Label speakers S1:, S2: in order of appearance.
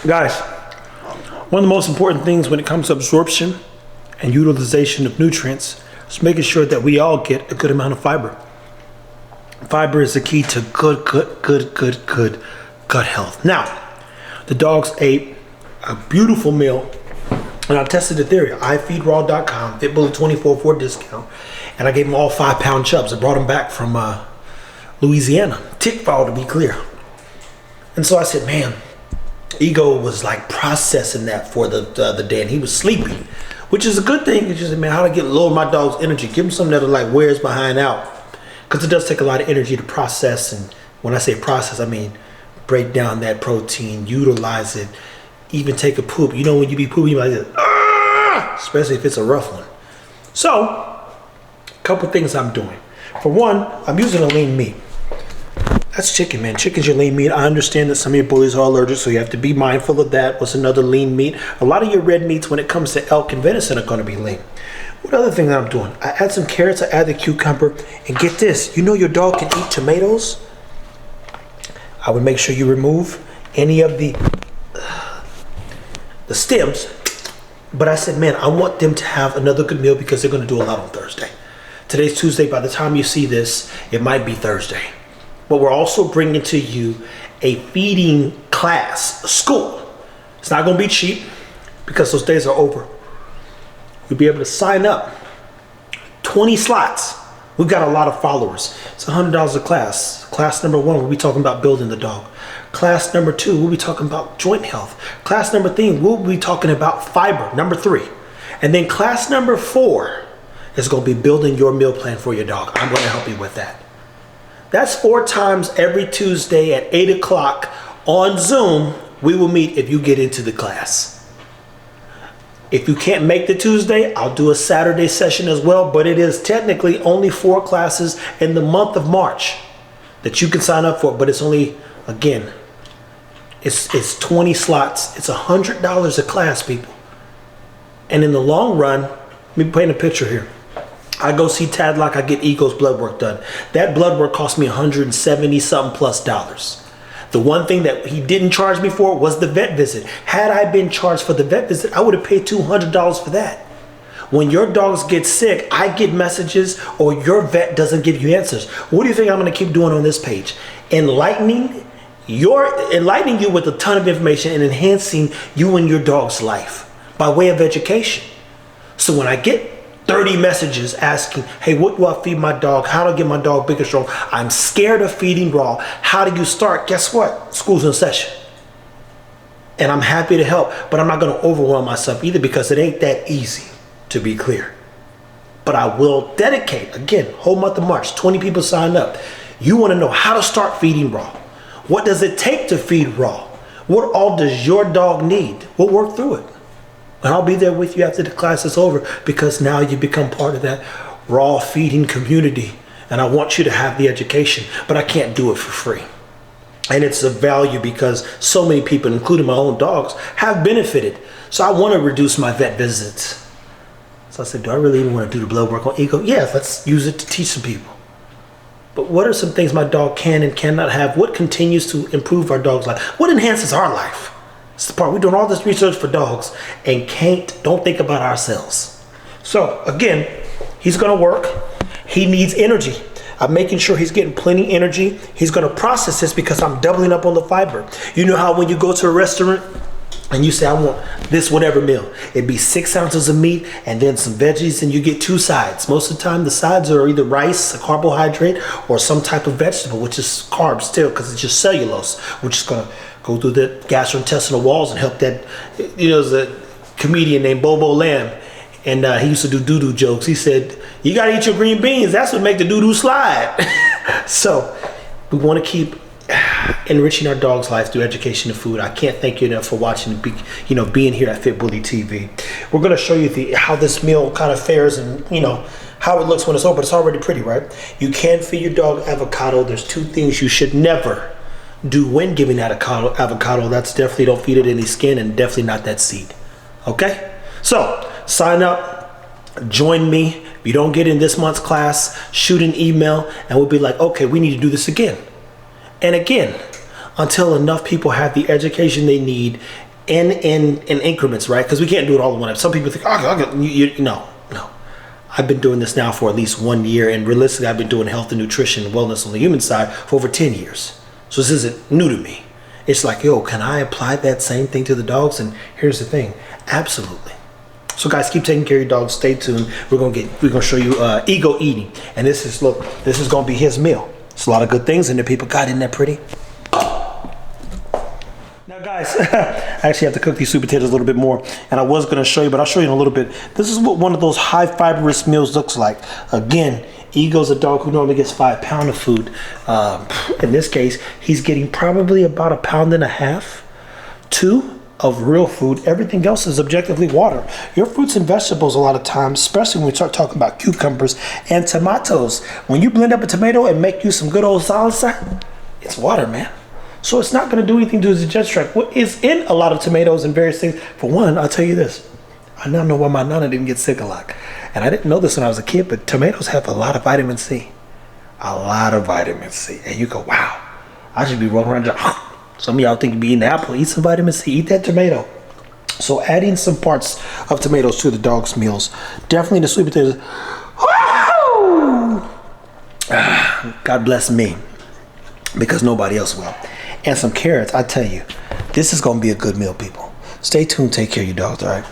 S1: Guys, one of the most important things when it comes to absorption and utilization of nutrients is making sure that we all get a good amount of fiber. Fiber is the key to good gut health. Now, the dogs ate a beautiful meal, and I tested the theory. iFeedRaw.com, FitBully24 for a discount, and I gave them all 5-pound chubs. I brought them back from Louisiana, Tickfall to be clear. And so I said, man, Ego was like processing that for the other day, and he was sleepy, which is a good thing. It's just, man, how to get lower my dog's energy? Give him something that'll like wears behind out, because it does take a lot of energy to process. And when I say process, I mean break down that protein, utilize it, even take a poop. You know, when you be pooping, you're like, especially if it's a rough one. So, a couple things I'm doing. For one, I'm using a lean meat. That's chicken, man. Chicken's your lean meat. I understand that some of your bullies are allergic, so you have to be mindful of that. What's another lean meat? A lot of your red meats, when it comes to elk and venison, are going to be lean. What other thing that I'm doing? I add some carrots, I add the cucumber, and get this. You know your dog can eat tomatoes? I would make sure you remove any of the stems. But I said, man, I want them to have another good meal because they're going to do a lot on Thursday. Today's Tuesday. By the time you see this, it might be Thursday. But we're also bringing to you a feeding class, a school. It's not going to be cheap because those days are over. You'll be able to sign up. 20 slots. We've got a lot of followers. It's $100 a class. Class number 1, we'll be talking about building the dog. Class number 2, we'll be talking about joint health. Class number 3, we'll be talking about fiber, number 3. And then class number 4 is going to be building your meal plan for your dog. I'm going to help you with that. That's 4 times every Tuesday at 8 o'clock on Zoom. We will meet if you get into the class. If you can't make the Tuesday, I'll do a Saturday session as well, but it is technically only 4 classes in the month of March that you can sign up for, but it's only, again, it's 20 slots. It's $100 a class, people. And in the long run, let me paint a picture here. I go see Tadlock, I get Ego's blood work done. That blood work cost me $170 something plus dollars. The one thing that he didn't charge me for was the vet visit. Had I been charged for the vet visit, I would have paid $200 for that. When your dogs get sick, I get messages or your vet doesn't give you answers. What do you think I'm going to keep doing on this page? Enlightening you with a ton of information and enhancing you and your dog's life by way of education. So when I get 30 messages asking, hey, what do I feed my dog? How do I get my dog big and strong? I'm scared of feeding raw. How do you start? Guess what? School's in session. And I'm happy to help, but I'm not going to overwhelm myself either because it ain't that easy, to be clear. But I will dedicate, again, whole month of March, 20 people signed up. You want to know how to start feeding raw. What does it take to feed raw? What all does your dog need? We'll work through it. And I'll be there with you after the class is over because now you become part of that raw feeding community. And I want you to have the education, but I can't do it for free. And it's a value because so many people, including my own dogs, have benefited. So I want to reduce my vet visits. So I said, do I really even want to do the blood work on Ego? Yeah, let's use it to teach some people. But what are some things my dog can and cannot have? What continues to improve our dog's life? What enhances our life? It's the part we're doing all this research for dogs and don't think about ourselves. So again, he's going to work. He needs energy. I'm making sure he's getting plenty of energy. He's going to process this because I'm doubling up on the fiber. You know how when you go to a restaurant and you say, I want this whatever meal, it'd be 6 ounces of meat and then some veggies and you get 2 sides. Most of the time the sides are either rice, a carbohydrate, or some type of vegetable, which is carbs still because it's just cellulose, which is going to go through the gastrointestinal walls and help that. You know, there's a comedian named Bobo Lamb, and he used to do doo-doo jokes. He said, you got to eat your green beans. That's what make the doo-doo slide. So we want to keep enriching our dog's life through education and food. I can't thank you enough for watching, being here at Fit Bully TV. We're going to show you how this meal kind of fares and, how it looks when it's over. It's already pretty, right? You can feed your dog avocado. There's 2 things you should never do when giving avocado. That's definitely don't feed it any skin and definitely not that seed. Okay? So sign up, join me. If you don't get in this month's class, shoot an email and we'll be like, okay, we need to do this again. And again, until enough people have the education they need in increments, right? Because we can't do it all in one. Some people think, no. I've been doing this now for at least 1 year, and realistically, I've been doing health and nutrition and wellness on the human side for over 10 years. So this isn't new to me. It's like, yo, can I apply that same thing to the dogs? And here's the thing, absolutely. So guys, keep taking care of your dogs. Stay tuned. We're gonna show you ego eating, and this is gonna be his meal. It's a lot of good things in there, people. God, isn't that pretty? Now guys, I actually have to cook these sweet potatoes a little bit more, and I was gonna show you, but I'll show you in a little bit. This is what one of those high fibrous meals looks like. Again, Ego's a dog who normally gets 5 pounds of food. In this case, he's getting probably about 1.5 pounds, 2 of real food. Everything else is objectively water. Your fruits and vegetables, a lot of times, especially when we start talking about cucumbers and tomatoes, when you blend up a tomato and make you some good old salsa, it's water, man. So it's not going to do anything to his digestion tract. What is in a lot of tomatoes and various things? For one, I'll tell you this. I now know why my nana didn't get sick a lot. And I didn't know this when I was a kid, but tomatoes have a lot of vitamin C. A lot of vitamin C. And you go, wow, I should be rolling around. Some of y'all think you be eating the apple. Eat some vitamin C. Eat that tomato. So adding some parts of tomatoes to the dog's meals. Definitely the sweet potatoes. God bless me, because nobody else will. And some carrots. I tell you, this is going to be a good meal, people. Stay tuned. Take care of your dogs, all right?